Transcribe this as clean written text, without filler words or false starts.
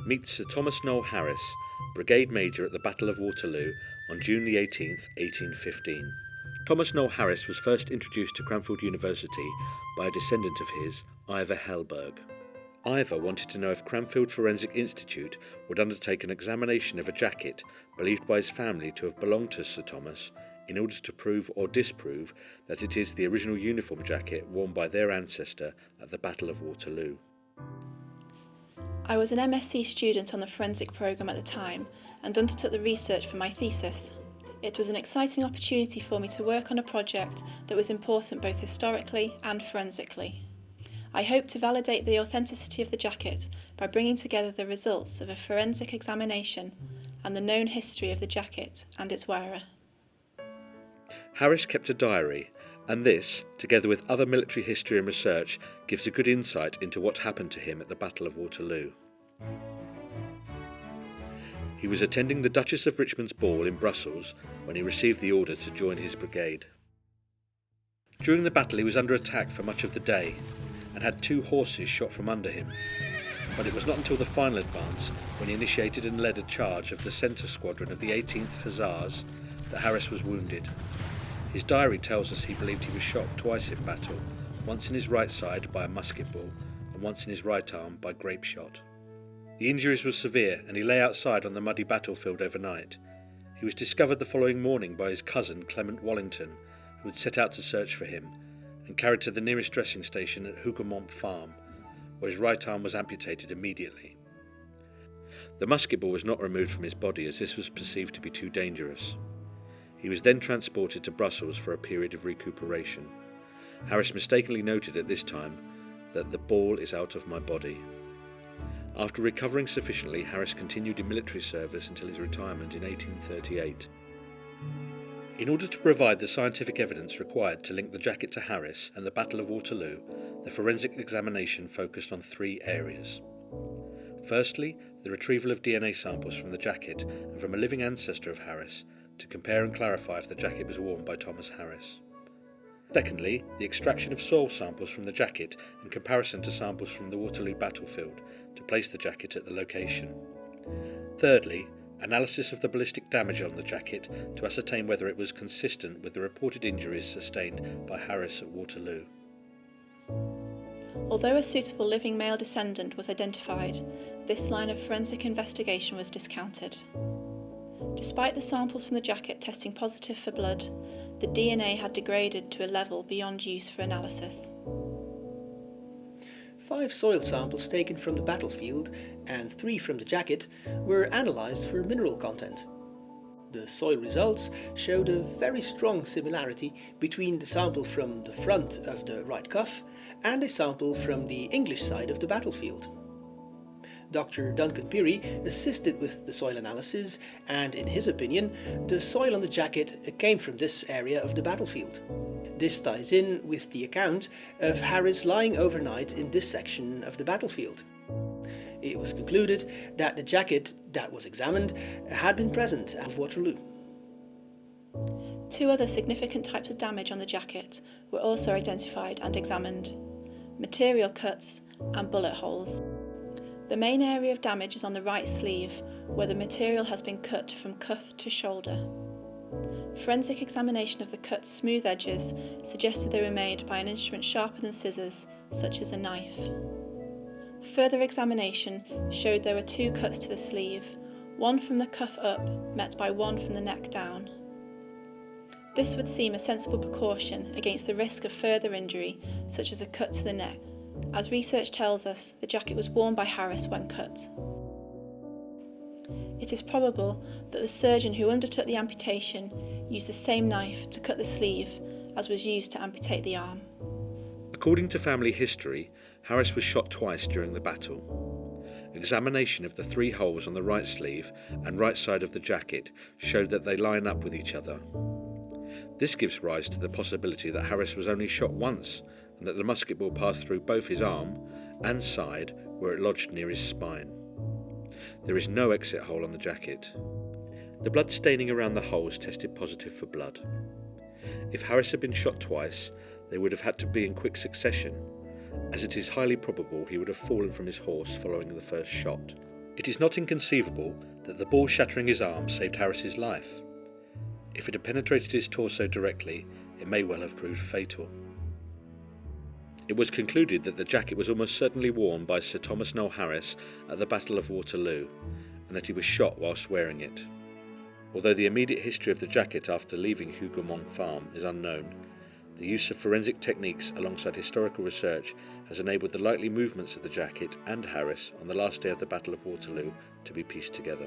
Meet Sir Thomas Noel Harris, Brigade-Major at the Battle of Waterloo on June the 18th, 1815. Thomas Noel Harris was first introduced to Cranfield University by a descendant of his, Ivor Helberg. Ivor wanted to know if Cranfield Forensic Institute would undertake an examination of a jacket believed by his family to have belonged to Sir Thomas in order to prove or disprove that it is the original uniform jacket worn by their ancestor at the Battle of Waterloo. I was an MSc student on the forensic programme at the time and undertook the research for my thesis. It was an exciting opportunity for me to work on a project that was important both historically and forensically. I hoped to validate the authenticity of the jacket by bringing together the results of a forensic examination and the known history of the jacket and its wearer. Harris kept a diary, and this, together with other military history and research, gives a good insight into what happened to him at the Battle of Waterloo. He was attending the Duchess of Richmond's ball in Brussels when he received the order to join his brigade. During the battle he was under attack for much of the day and had 2 horses shot from under him, but it was not until the final advance, when he initiated and led a charge of the centre squadron of the 18th Hussars, that Harris was wounded. His diary tells us he believed he was shot twice in battle, once in his right side by a musket ball and once in his right arm by grape shot. The injuries were severe and he lay outside on the muddy battlefield overnight. He was discovered the following morning by his cousin Clement Wallington, who had set out to search for him, and carried to the nearest dressing station at Hougoumont Farm, where his right arm was amputated immediately. The musket ball was not removed from his body as this was perceived to be too dangerous. He was then transported to Brussels for a period of recuperation. Harris mistakenly noted at this time that the ball is out of my body. After recovering sufficiently, Harris continued in military service until his retirement in 1838. In order to provide the scientific evidence required to link the jacket to Harris and the Battle of Waterloo, the forensic examination focused on 3 areas. Firstly, the retrieval of DNA samples from the jacket and from a living ancestor of Harris to compare and clarify if the jacket was worn by Thomas Harris. Secondly, the extraction of soil samples from the jacket in comparison to samples from the Waterloo battlefield to place the jacket at the location. Thirdly, analysis of the ballistic damage on the jacket to ascertain whether it was consistent with the reported injuries sustained by Harris at Waterloo. Although a suitable living male descendant was identified, this line of forensic investigation was discounted. Despite the samples from the jacket testing positive for blood, the DNA had degraded to a level beyond use for analysis. 5 soil samples taken from the battlefield and 3 from the jacket were analysed for mineral content. The soil results showed a very strong similarity between the sample from the front of the right cuff and a sample from the English side of the battlefield. Dr. Duncan Peary assisted with the soil analysis, and in his opinion, the soil on the jacket came from this area of the battlefield. This ties in with the account of Harris lying overnight in this section of the battlefield. It was concluded that the jacket that was examined had been present at Waterloo. 2 other significant types of damage on the jacket were also identified and examined: material cuts and bullet holes. The main area of damage is on the right sleeve, where the material has been cut from cuff to shoulder. Forensic examination of the cut's smooth edges suggested they were made by an instrument sharper than scissors, such as a knife. Further examination showed there were 2 cuts to the sleeve, one from the cuff up, met by one from the neck down. This would seem a sensible precaution against the risk of further injury, such as a cut to the neck. As research tells us, the jacket was worn by Harris when cut. It is probable that the surgeon who undertook the amputation used the same knife to cut the sleeve as was used to amputate the arm. According to family history, Harris was shot twice during the battle. Examination of the 3 holes on the right sleeve and right side of the jacket showed that they line up with each other. This gives rise to the possibility that Harris was only shot once and that the musket ball passed through both his arm and side where it lodged near his spine. There is no exit hole on the jacket. The blood staining around the holes tested positive for blood. If Harris had been shot twice, they would have had to be in quick succession, as it is highly probable he would have fallen from his horse following the first shot. It is not inconceivable that the ball shattering his arm saved Harris's life. If it had penetrated his torso directly, it may well have proved fatal. It was concluded that the jacket was almost certainly worn by Sir Thomas Noel Harris at the Battle of Waterloo, and that he was shot whilst wearing it. Although the immediate history of the jacket after leaving Hougoumont Farm is unknown, the use of forensic techniques alongside historical research has enabled the likely movements of the jacket and Harris on the last day of the Battle of Waterloo to be pieced together.